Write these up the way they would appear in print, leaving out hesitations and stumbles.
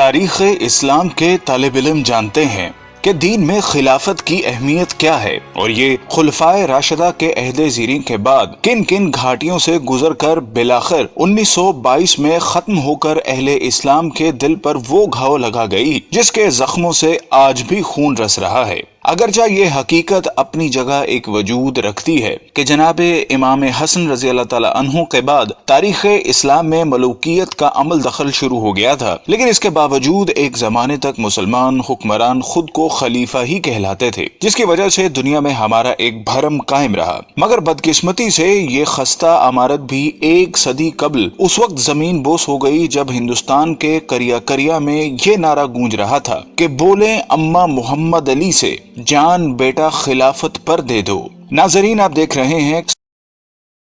تاریخ اسلام کے طالب علم جانتے ہیں کہ دین میں خلافت کی اہمیت کیا ہے اور یہ خلفائے راشدہ کے عہد زیرین کے بعد کن کن گھاٹیوں سے گزر کر بالآخر 1922 میں ختم ہو کر اہل اسلام کے دل پر وہ گھاؤ لگا گئی جس کے زخموں سے آج بھی خون رس رہا ہے۔ اگرچہ یہ حقیقت اپنی جگہ ایک وجود رکھتی ہے کہ جناب امام حسن رضی اللہ تعالی عنہ کے بعد تاریخ اسلام میں ملوکیت کا عمل دخل شروع ہو گیا تھا، لیکن اس کے باوجود ایک زمانے تک مسلمان حکمران خود کو خلیفہ ہی کہلاتے تھے، جس کی وجہ سے دنیا میں ہمارا ایک بھرم قائم رہا۔ مگر بدقسمتی سے یہ خستہ عمارت بھی ایک صدی قبل اس وقت زمین بوس ہو گئی جب ہندوستان کے کریا کریا میں یہ نعرہ گونج رہا تھا کہ بولیں اماں محمد علی سے، جان بیٹا خلافت پر دے دو۔ ناظرین، آپ دیکھ رہے ہیں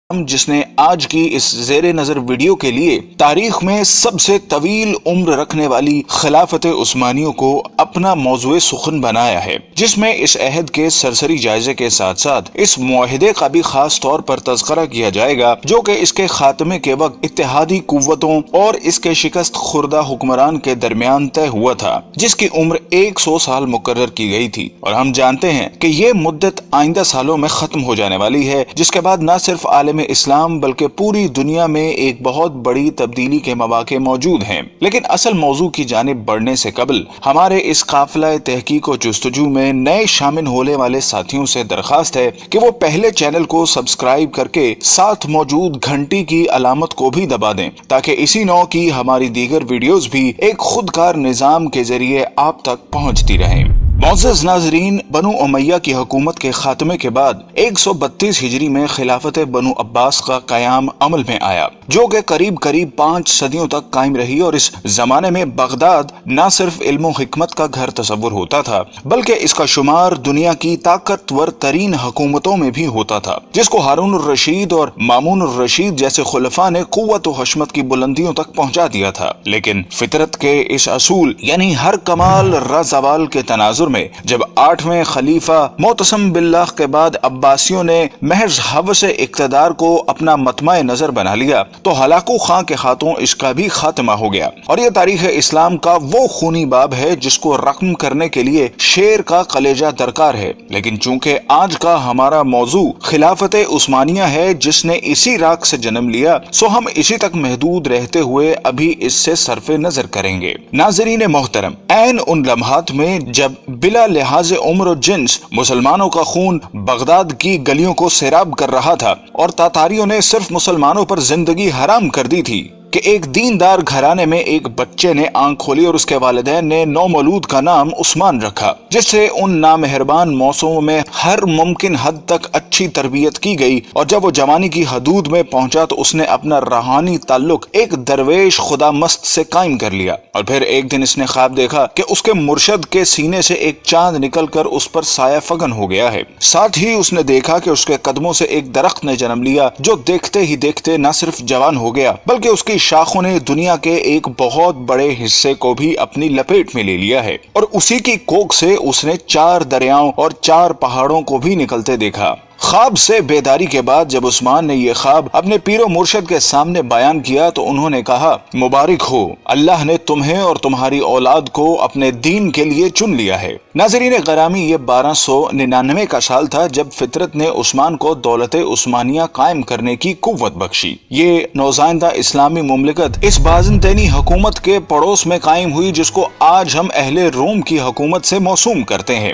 جس نے آج کی اس زیر نظر ویڈیو کے لیے تاریخ میں سب سے طویل عمر رکھنے والی خلافت عثمانیوں کو اپنا موضوع سخن بنایا ہے، جس میں اس عہد کے سرسری جائزے کے ساتھ ساتھ اس معاہدے کا بھی خاص طور پر تذکرہ کیا جائے گا جو کہ اس کے خاتمے کے وقت اتحادی قوتوں اور اس کے شکست خوردہ حکمران کے درمیان طے ہوا تھا، جس کی عمر 100 سال مقرر کی گئی تھی، اور ہم جانتے ہیں کہ یہ مدت آئندہ سالوں میں ختم ہو جانے والی ہے، جس کے بعد نہ صرف عالم اسلام بلکہ پوری دنیا میں ایک بہت بڑی تبدیلی کے مواقع موجود ہیں۔ لیکن اصل موضوع کی جانب بڑھنے سے قبل ہمارے اس قافلہ تحقیق و جستجو میں نئے شامل ہونے والے ساتھیوں سے درخواست ہے کہ وہ پہلے چینل کو سبسکرائب کر کے ساتھ موجود گھنٹی کی علامت کو بھی دبا دیں تاکہ اسی نوع کی ہماری دیگر ویڈیوز بھی ایک خودکار نظام کے ذریعے آپ تک پہنچتی رہیں۔ معزز ناظرین، بنو امیہ کی حکومت کے خاتمے کے بعد 132 ہجری میں خلافت بنو عباس کا قیام عمل میں آیا، جو کہ قریب 5 صدیوں تک قائم رہی، اور اس زمانے میں بغداد نہ صرف علم و حکمت کا گھر تصور ہوتا تھا بلکہ اس کا شمار دنیا کی طاقتور ترین حکومتوں میں بھی ہوتا تھا، جس کو ہارون الرشید اور مامون الرشید جیسے خلفاء نے قوت و حشمت کی بلندیوں تک پہنچا دیا تھا۔ لیکن فطرت کے اس اصول یعنی ہر کمال رزوال کے تناظر میں جب 8ویں خلیفہ معتصم باللہ کے بعد عباسیوں نے محض ہوس اقتدار کو اپنا مطمع نظر بنا لیا تو ہلاکو خاں کے ہاتھوں اس کا بھی خاتمہ ہو گیا، اور یہ تاریخ اسلام کا وہ خونی باب ہے جس کو رقم کرنے کے لیے شیر کا کلیجہ درکار ہے۔ لیکن چونکہ آج کا ہمارا موضوع خلافت عثمانیہ ہے جس نے اسی راک سے جنم لیا، سو ہم اسی تک محدود رہتے ہوئے ابھی اس سے صرف نظر کریں گے۔ ناظرین محترم، عین ان لمحات میں جب بلا لحاظ عمر و جنس مسلمانوں کا خون بغداد کی گلیوں کو سیراب کر رہا تھا اور تاتاریوں نے صرف مسلمانوں پر زندگی حرام کر دی تھی کہ ایک دیندار گھرانے میں ایک بچے نے آنکھ کھولی اور اس کے والدین نے نومولود کا نام عثمان رکھا، جس سے ان نامہربان موسموں میں ہر ممکن حد تک اچھی تربیت کی گئی، اور جب وہ جوانی کی حدود میں پہنچا تو اس نے اپنا روحانی تعلق ایک درویش خدا مست سے قائم کر لیا، اور پھر ایک دن اس نے خواب دیکھا کہ اس کے مرشد کے سینے سے ایک چاند نکل کر اس پر سایہ فگن ہو گیا ہے۔ ساتھ ہی اس نے دیکھا کہ اس کے قدموں سے ایک درخت نے جنم لیا جو دیکھتے ہی دیکھتے نہ صرف جوان ہو گیا بلکہ اس کی شاخوں نے دنیا کے ایک بہت بڑے حصے کو بھی اپنی لپیٹ میں لے لیا ہے، اور اسی کی کوکھ سے اس نے 4 دریاؤں اور 4 پہاڑوں کو بھی نکلتے دیکھا۔ خواب سے بیداری کے بعد جب عثمان نے یہ خواب اپنے پیر و مرشد کے سامنے بیان کیا تو انہوں نے کہا، مبارک ہو، اللہ نے تمہیں اور تمہاری اولاد کو اپنے دین کے لیے چن لیا ہے۔ ناظرین گرامی، یہ 1299 کا سال تھا جب فطرت نے عثمان کو دولت عثمانیہ قائم کرنے کی قوت بخشی۔ یہ نوزائندہ اسلامی مملکت اس بازنطینی حکومت کے پڑوس میں قائم ہوئی جس کو آج ہم اہل روم کی حکومت سے موسوم کرتے ہیں۔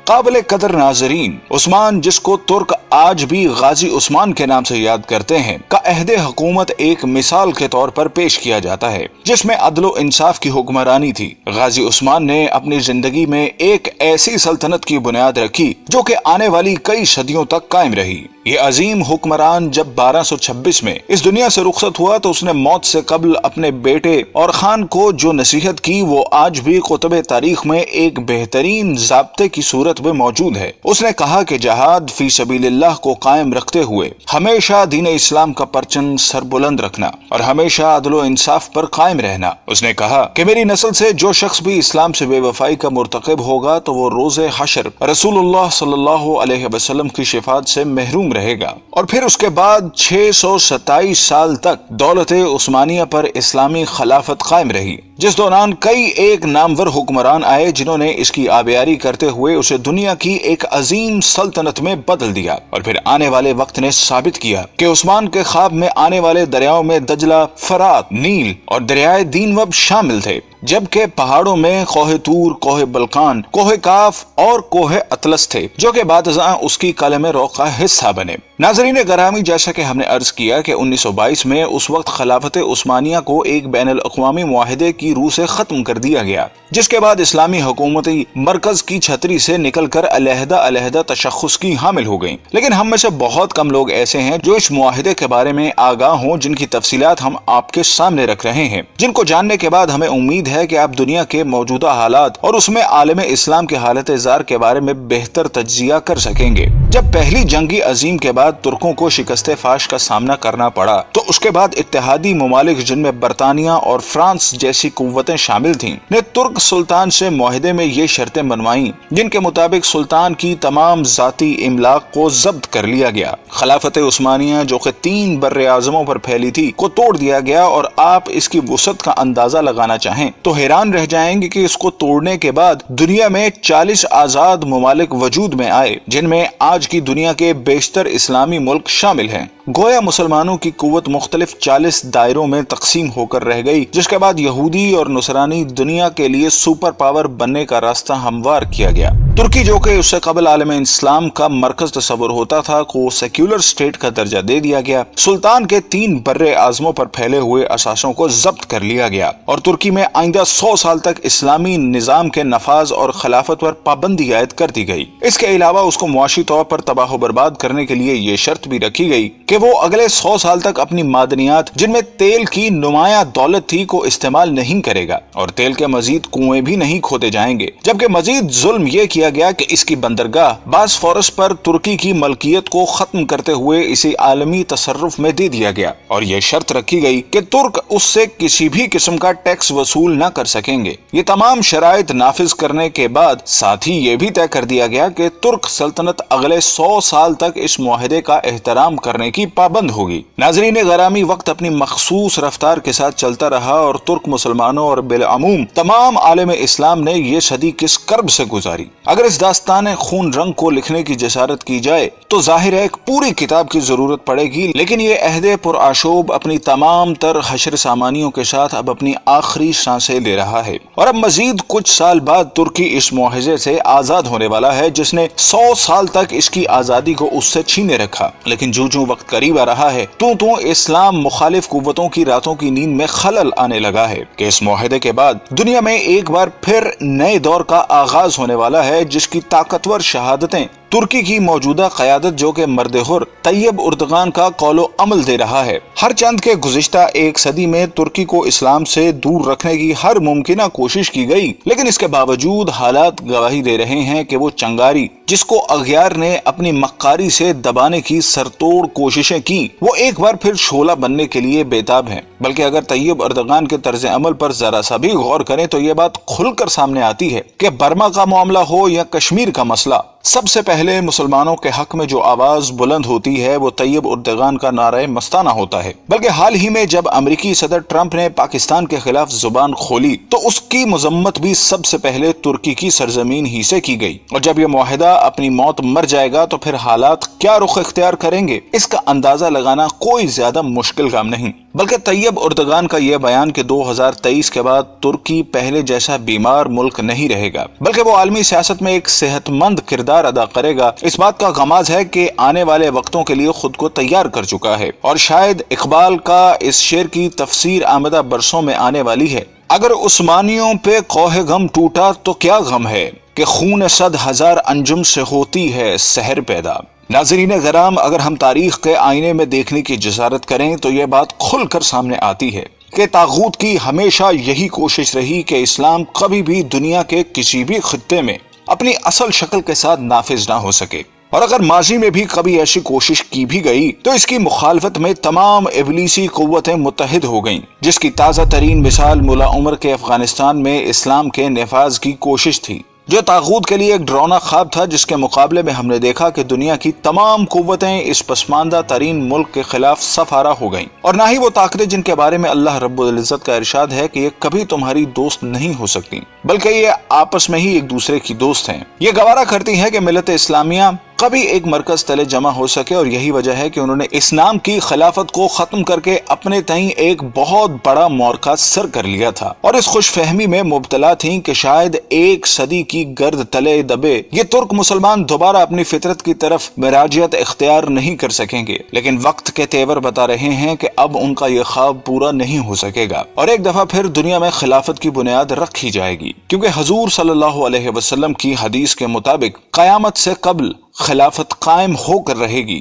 قابل قدر ناظرین، عثمان جس کو ترک آج بھی غازی عثمان کے نام سے یاد کرتے ہیں کا عہد حکومت ایک مثال کے طور پر پیش کیا جاتا ہے جس میں عدل و انصاف کی حکمرانی تھی۔ غازی عثمان نے اپنی زندگی میں ایک ایسی سلطنت کی بنیاد رکھی جو کہ آنے والی کئی صدیوں تک قائم رہی۔ یہ عظیم حکمران جب 1226 میں اس دنیا سے رخصت ہوا تو اس نے موت سے قبل اپنے بیٹے اور خان کو جو نصیحت کی وہ آج بھی کتب تاریخ میں ایک بہترین ضابطے کی صورت ضرورت بھی موجود ہے۔ اس نے کہا کہ جہاد فی سبیل اللہ کو قائم رکھتے ہوئے ہمیشہ دین اسلام کا پرچم سر بلند رکھنا اور ہمیشہ عدل و انصاف پر قائم رہنا۔ اس نے کہا کہ میری نسل سے جو شخص بھی اسلام سے بے وفائی کا مرتکب ہوگا تو وہ روز حشر رسول اللہ صلی اللہ علیہ وسلم کی شفاعت سے محروم رہے گا۔ اور پھر اس کے بعد 627 سال تک دولت عثمانیہ پر اسلامی خلافت قائم رہی، جس دوران کئی ایک نامور حکمران آئے جنہوں نے اس کی آبیاری کرتے ہوئے اسے دنیا کی ایک عظیم سلطنت میں بدل دیا۔ اور پھر آنے والے وقت نے ثابت کیا کہ عثمان کے خواب میں آنے والے دریاؤں میں دجلہ، فرات، نیل اور دریائے دینوب شامل تھے، جبکہ پہاڑوں میں کوہ طور، کوہ بلقان، کوہ کاف اور کوہ اطلس تھے، جو کہ بعد ازاں اس کی قلم رو کا حصہ بنے۔ ناظرین گرامی، جیسا کہ ہم نے عرض کیا کہ 1922 میں اس وقت خلافت عثمانیہ کو ایک بین الاقوامی معاہدے کی روح سے ختم کر دیا گیا، جس کے بعد اسلامی حکومتی مرکز کی چھتری سے نکل کر علیحدہ علیحدہ تشخص کی حامل ہو گئیں۔ لیکن ہم میں سے بہت کم لوگ ایسے ہیں جو اس معاہدے کے بارے میں آگاہ ہوں، جن کی تفصیلات ہم آپ کے سامنے رکھ رہے ہیں، جن کو جاننے کے بعد ہمیں امید ہے کہ آپ دنیا کے موجودہ حالات اور اس میں عالم اسلام کے حالت زار کے بارے میں بہتر تجزیہ کر سکیں گے۔ جب پہلی جنگ عظیم کے بعد ترکوں کو شکست فاش کا سامنا کرنا پڑا تو اس کے بعد اتحادی ممالک، جن میں برطانیہ اور فرانس جیسی قوتیں شامل تھیں، نے ترک سلطان سے معاہدے میں یہ شرطیں بنوائیں جن کے مطابق سلطان کی تمام ذاتی املاک کو ضبط کر لیا گیا۔ خلافت عثمانیہ جو کہ 3 بر اعظموں پر پھیلی تھی کو توڑ دیا گیا، اور آپ اس کی وسعت کا اندازہ لگانا چاہیں تو حیران رہ جائیں گے کہ اس کو توڑنے کے بعد دنیا میں 40 آزاد ممالک وجود میں آئے، جن میں آج کی دنیا کے بیشتر اسلامی ملک شامل ہیں۔ گویا مسلمانوں کی قوت مختلف 40 دائروں میں تقسیم ہو کر رہ گئی، جس کے بعد یہودی اور نصرانی دنیا کے لیے سپر پاور بننے کا راستہ ہموار کیا گیا۔ ترکی جو کہ اس سے قبل عالم اسلام کا مرکز تصور ہوتا تھا کو سیکولر اسٹیٹ کا درجہ دے دیا گیا۔ سلطان کے 3 بر اعظموں پر پھیلے ہوئے اثاثوں کو ضبط کر لیا گیا، اور ترکی میں آئندہ 100 سال تک اسلامی نظام کے نفاذ اور خلافت پر پابندی عائد کر دی گئی۔ اس کے علاوہ اس کو معاشی طور پر تباہ و برباد کرنے کے لیے یہ شرط بھی رکھی گئی کہ وہ اگلے 100 سال تک اپنی معدنیات، جن میں تیل کی نمایاں دولت تھی، کو استعمال نہیں کرے گا، اور تیل کے مزید کنویں بھی نہیں کھودے جائیں گے۔ جبکہ مزید ظلم یہ کیا گیا کہ اس کی بندرگاہ باسفورس پر ترکی کی ملکیت کو ختم کرتے ہوئے اسے عالمی تصرف میں دے دیا گیا، اور یہ شرط رکھی گئی کہ ترک اس سے کسی بھی قسم کا ٹیکس وصول نہ کر سکیں گے۔ یہ تمام شرائط نافذ کرنے کے بعد ساتھ ہی یہ بھی طے کر دیا گیا کہ ترک سلطنت اگلے 100 سال تک اس معاہدے کا احترام کرنے کی پابند ہوگی۔ ناظرین گرامی، وقت اپنی مخصوص رفتار کے ساتھ چلتا رہا، اور ترک مسلمانوں اور بالعموم تمام عالم اسلام نے یہ صدی کس کرب سے گزاری۔ اگر اس داستان خون رنگ کو لکھنے کی جسارت کی جائے تو ظاہر ہے ایک پوری کتاب کی ضرورت پڑے گی، لیکن یہ عہد پرآشوب اپنی تمام تر حشر سامانیوں کے ساتھ اب اپنی آخری سانسیں لے رہا ہے، اور اب مزید کچھ سال بعد ترکی اس معاہدے سے آزاد ہونے والا ہے، جس نے 100 سال تک اس کی آزادی کو اس سے چھینے رکھا۔ لیکن جو وقت قریب آ رہا ہے تو اسلام مخالف قوتوں کی راتوں کی نیند میں خلل آنے لگا ہے کہ اس معاہدے کے بعد دنیا میں ایک بار پھر نئے دور کا آغاز ہونے والا ہے، جس کی طاقتور شہادتیں ترکی کی موجودہ قیادت جو کہ مرد حر طیب اردغان کا قول و عمل دے رہا ہے۔ ہر چند کے گزشتہ 1 صدی میں ترکی کو اسلام سے دور رکھنے کی ہر ممکنہ کوشش کی گئی، لیکن اس کے باوجود حالات گواہی دے رہے ہیں کہ وہ چنگاری جس کو اغیار نے اپنی مکاری سے دبانے کی سرتوڑ کوششیں کی، وہ ایک بار پھر شعلہ بننے کے لیے بےتاب ہیں۔ بلکہ اگر طیب اردغان کے طرز عمل پر ذرا سا بھی غور کریں تو یہ بات کھل کر سامنے آتی ہے کہ برما کا معاملہ ہو یا کشمیر کا مسئلہ، سب سے پہلے مسلمانوں کے حق میں جو آواز بلند ہوتی ہے وہ طیب اردغان کا نعرہ مستانہ ہوتا ہے۔ بلکہ حال ہی میں جب امریکی صدر ٹرمپ نے پاکستان کے خلاف زبان کھولی تو اس کی مذمت بھی سب سے پہلے ترکی کی سرزمین ہی سے کی گئی، اور جب یہ معاہدہ اپنی موت مر جائے گا تو پھر حالات کیا رخ اختیار کریں گے، اس کا اندازہ لگانا کوئی زیادہ مشکل کام نہیں۔ بلکہ طیب اردغان کا یہ بیان کہ 2023 کے بعد ترکی پہلے جیسا بیمار ملک نہیں رہے گا، بلکہ وہ عالمی سیاست میں ایک صحت مند کردار ادا کرے گا، اس بات کا غماز ہے کہ آنے والے وقتوں کے لیے خود کو تیار کر چکا ہے، اور شاید اقبال کا اس شعر کی تفسیر آمدہ برسوں میں آنے والی ہے: اگر عثمانیوں پہ کوہ غم ٹوٹا تو کیا غم ہے کہ خون 100,000 انجم سے ہوتی ہے سحر پیدا۔ ناظرین کرام، اگر ہم تاریخ کے آئینے میں دیکھنے کی جسارت کریں تو یہ بات کھل کر سامنے آتی ہے کہ طاغوت کی ہمیشہ یہی کوشش رہی کہ اسلام کبھی بھی دنیا کے کسی بھی خطے میں اپنی اصل شکل کے ساتھ نافذ نہ ہو سکے، اور اگر ماضی میں بھی کبھی ایسی کوشش کی بھی گئی تو اس کی مخالفت میں تمام ابلیسی قوتیں متحد ہو گئیں، جس کی تازہ ترین مثال ملا عمر کے افغانستان میں اسلام کے نفاذ کی کوشش تھی، جو طاغوت کے لیے ایک ڈراؤنا خواب تھا، جس کے مقابلے میں ہم نے دیکھا کہ دنیا کی تمام قوتیں اس پسماندہ ترین ملک کے خلاف صف آرا ہو گئیں، اور نہ ہی وہ طاقتیں جن کے بارے میں اللہ رب العزت کا ارشاد ہے کہ یہ کبھی تمہاری دوست نہیں ہو سکتی، بلکہ یہ آپس میں ہی ایک دوسرے کی دوست ہیں۔ یہ گوارا کرتی ہے کہ ملت اسلامیہ کبھی ایک مرکز تلے جمع ہو سکے، اور یہی وجہ ہے کہ انہوں نے اسلام کی خلافت کو ختم کر کے اپنے تئیں ایک بہت بڑا معرکہ سر کر لیا تھا، اور اس خوش فہمی میں مبتلا تھیں کہ شاید ایک صدی کی گرد تلے دبے یہ ترک مسلمان دوبارہ اپنی فطرت کی طرف مراجعت اختیار نہیں کر سکیں گے، لیکن وقت کے تیور بتا رہے ہیں کہ اب ان کا یہ خواب پورا نہیں ہو سکے گا، اور ایک دفعہ پھر دنیا میں خلافت کی بنیاد رکھی جائے گی، کیونکہ حضور صلی اللہ علیہ وسلم کی حدیث کے مطابق قیامت سے قبل خلافت قائم ہو کر رہے گی۔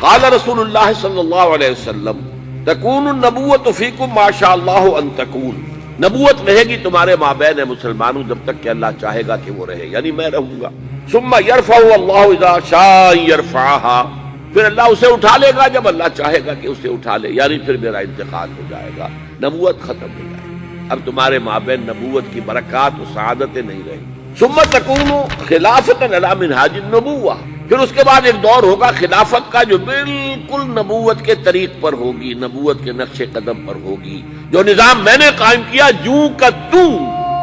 قال رسول اللہ صلی اللہ علیہ وسلم تکون النبوۃ فیکم ما شاء اللہ ان تکون، نبوت رہے گی تمہارے مابین مسلمانوں جب تک کہ اللہ چاہے گا کہ وہ رہے، یعنی میں رہوں گا۔ ثم یرفع اللہ اذا شاء یرفعها، پھر اللہ اسے اٹھا لے گا جب اللہ چاہے گا کہ اسے اٹھا لے، یعنی پھر میرا انتقال ہو جائے گا، نبوت ختم ہو جائے گی، اب تمہارے مابین نبوت کی برکات و سعادتیں نہیں رہیں۔ ثم تکون خلافۃ علی منہاج النبوہ، پھر اس کے بعد ایک دور ہوگا خلافت کا جو بالکل نبوت کے طریق پر ہوگی، نبوت کے نقش قدم پر ہوگی، جو نظام میں نے قائم کیا جوں کا توں،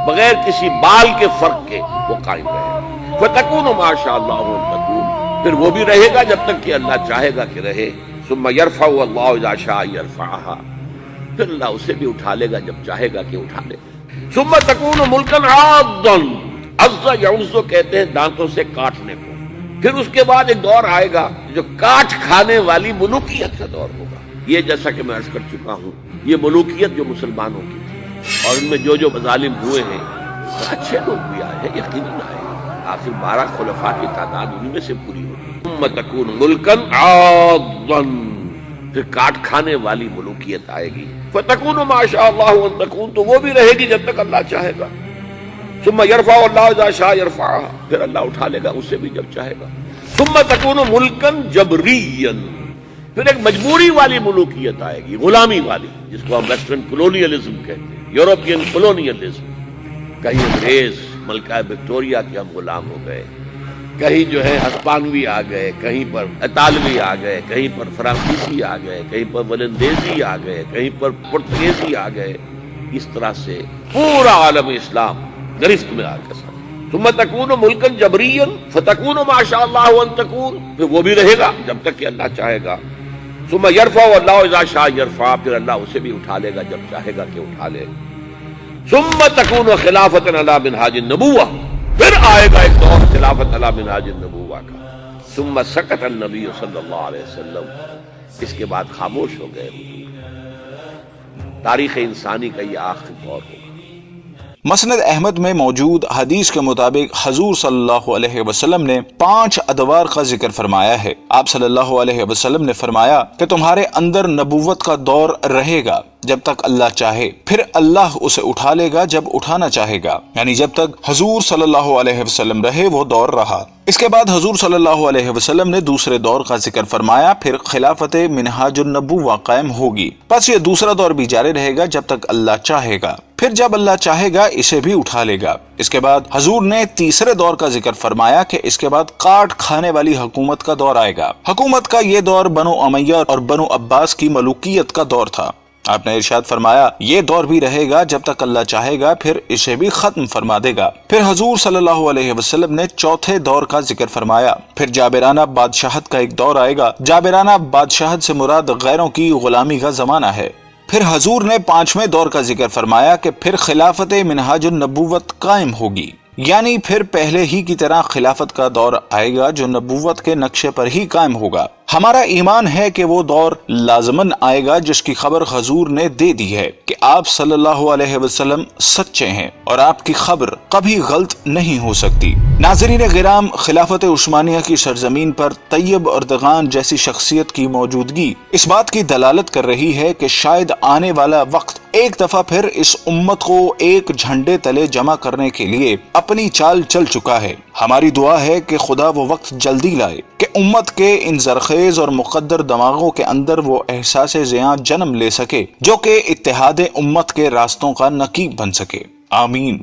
بغیر کسی بال کے فرق کے وہ قائم رہے۔ فتکون ما شاء اللہ تکون، پھر وہ بھی رہے گا جب تک کہ اللہ چاہے گا کہ رہے۔ ثم یرفع اللہ اذا شاء یرفعها، پھر اللہ اسے بھی اٹھا لے گا جب چاہے گا کہ اٹھا لے۔ ثم تکون ملکا عاضا، عض یعض کہتے ہیں دانتوں سے کاٹنے کو۔ پھر اس کے بعد ایک دور آئے گا جو کاٹ کھانے والی ملوکیت کا دور ہوگا۔ یہ جیسا کہ میں عرض کر چکا ہوں، یہ ملوکیت جو مسلمانوں کی تھی، اور ان میں جو مظالم ہوئے ہیں، اچھے لوگ بھی آئے ہیں، یقیناً آئے ہیں، آخر 12 خلفاء کی تعداد انہیں میں سے پوری ہوگی۔ ثم تکون ملکا عاضا، پھر کاٹ کھانے والی ملوکیت آئے گی۔ فتکون ما شاء اللہ ان تکون، تو وہ بھی رہے گی جب تک اللہ چاہے گا۔ ثم یرفع اللہ اذا شاء یرفعها، پھر اللہ اٹھا لے گا اسے بھی جب چاہے گا۔ ثم تکون ملکا جبریا، پھر ایک مجبوری والی ملوکیت آئے گی، غلامی والی، جس کو ہم ویسٹرن کولونیلزم کہتے ہیں، یورپین کولونیلزم۔ کہیں انگریز ملکہ وکٹوریہ کے ہم غلام ہو گئے، کہیں جو ہے ہسپانوی آ گئے، کہیں پر اطالوی آ گئے، کہیں پر فرانسیسی آ گئے، کہیں پر ولندیزی آ گئے، کہیں پر پرتگیزی آ گئے، اس طرح سے پورا عالم اسلام گرفت میں آ کر۔ ثم تکون ملکا جبریا فتکون ما شاء اللہ ان تکون، پھر وہ بھی رہے گا جب تک کہ اللہ چاہے گا۔ ثم یرفع اللہ اذا شاء یرفع، پھر اللہ اسے بھی اٹھا لے گا جب چاہے گا کہ اٹھا لے۔ ثم تکون خلافۃ علی منہاج النبوہ، پھر آئے گا ایک دور خلافت علی منہاج النبوہ کا۔ ثم سکت النبی صلی اللہ علیہ وسلم، اس کے بعد خاموش ہو گئے حضور۔ تاریخ انسانی کا یہ آخری دور ہوگا۔ مسند احمد میں موجود حدیث کے مطابق حضور صلی اللہ علیہ وسلم نے 5 ادوار کا ذکر فرمایا ہے۔ آپ صلی اللہ علیہ وسلم نے فرمایا کہ تمہارے اندر نبوت کا دور رہے گا جب تک اللہ چاہے، پھر اللہ اسے اٹھا لے گا جب اٹھانا چاہے گا، یعنی جب تک حضور صلی اللہ علیہ وسلم رہے وہ دور رہا۔ اس کے بعد حضور صلی اللہ علیہ وسلم نے دوسرے دور کا ذکر فرمایا، پھر خلافت منہاج النبوہ قائم ہوگی، پس یہ دوسرا دور بھی جاری رہے گا جب تک اللہ چاہے گا، پھر جب اللہ چاہے گا اسے بھی اٹھا لے گا۔ اس کے بعد حضور نے تیسرے دور کا ذکر فرمایا کہ اس کے بعد کاٹ کھانے والی حکومت کا دور آئے گا۔ حکومت کا یہ دور بنو امیہ اور بنو عباس کی ملوکیت کا دور تھا۔ آپ نے ارشاد فرمایا یہ دور بھی رہے گا جب تک اللہ چاہے گا، پھر اسے بھی ختم فرما دے گا۔ پھر حضور صلی اللہ علیہ وسلم نے چوتھے دور کا ذکر فرمایا، پھر جابرانہ بادشاہت کا ایک دور آئے گا۔ جابرانہ بادشاہت سے مراد غیروں کی غلامی کا زمانہ ہے۔ پھر حضور نے 5ویں دور کا ذکر فرمایا کہ پھر خلافت منہاج النبوت قائم ہوگی، یعنی پھر پہلے ہی کی طرح خلافت کا دور آئے گا جو نبوت کے نقشے پر ہی قائم ہوگا۔ ہمارا ایمان ہے کہ وہ دور لازماً آئے گا جس کی خبر حضور نے دے دی ہے کہ آپ صلی اللہ علیہ وسلم سچے ہیں اور آپ کی خبر کبھی غلط نہیں ہو سکتی۔ ناظرین گرام، خلافت عثمانیہ کی سرزمین پر طیب اردغان جیسی شخصیت کی موجودگی اس بات کی دلالت کر رہی ہے کہ شاید آنے والا وقت ایک دفعہ پھر اس امت کو ایک جھنڈے تلے جمع کرنے کے لیے اپنی چال چل چکا ہے۔ ہماری دعا ہے کہ خدا وہ وقت جلدی لائے کہ امت کے ان زرخیز اور مقدر دماغوں کے اندر وہ احساس زیاں جنم لے سکے جو کہ اتحاد امت کے راستوں کا نقیب بن سکے۔ آمین۔